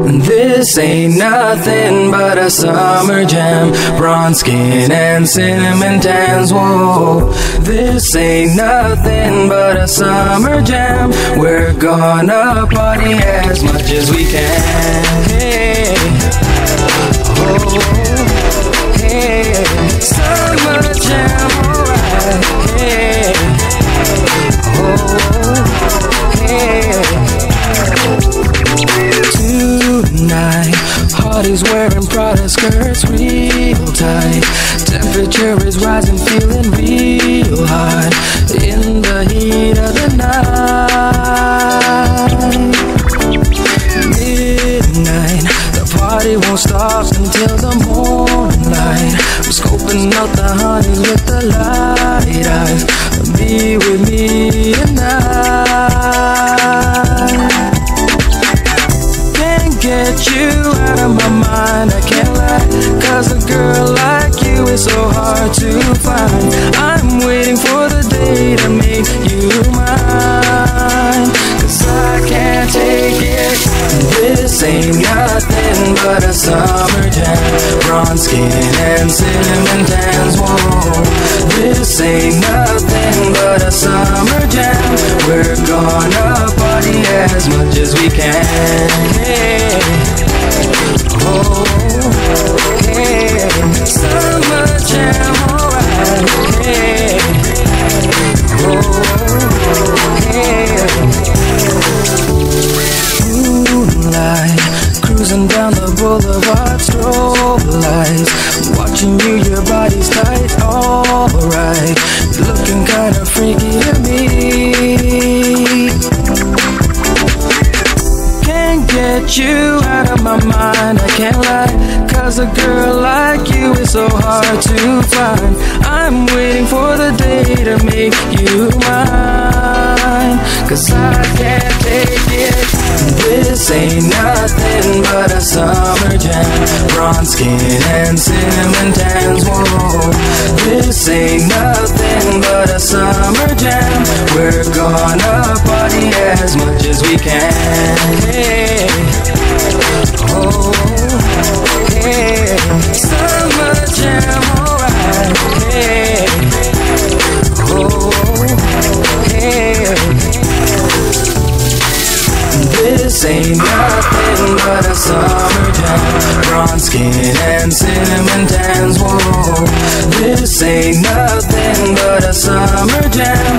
This ain't nothing but a summer jam. Bronze skin and cinnamon tans, whoa. This ain't nothing but a summer jam. We're gonna party as much as we can. Hey, oh, hey, summer jam, alright. Hey, oh, hey. Tonight, Hardy's wearing Prada skirts real tight. Temperature is rising, feeling real hot in the heat of the night. Midnight, the party won't stop until the morning light. We're scoping out the honeys with the light eyes. Be with me tonight. Get you out of my mind, I can't lie. Cause a girl like you is so hard to find. I'm waiting for the day to make you mine. Cause I can't take it. This ain't nothing but a summer jam. Bronze skin and cinnamon tans, whoa. This ain't nothing but a summer jam. We're gonna party as much as we can. Hey, oh, hey, summer jam, alright. Hey, oh, hey. Moonlight, cruising down the boulevard, strobe lights. Watching you, your body's tight, alright. Looking kinda freaky to me. Get you out of my mind, I can't lie. Cause a girl like you is so hard to find. I'm waiting for the day to make you mine. Cause I can't take it. This ain't nothing but a summer jam. Bronze skin and cinnamon tans, whoa. This ain't nothing but a summer jam. We're gonna party as much as we can. Hey, oh, hey, summer jam, alright. Hey, oh, hey. This ain't nothing but a summer jam. Bronze skin and cinnamon tans, whoa. This ain't nothing but a summer jam.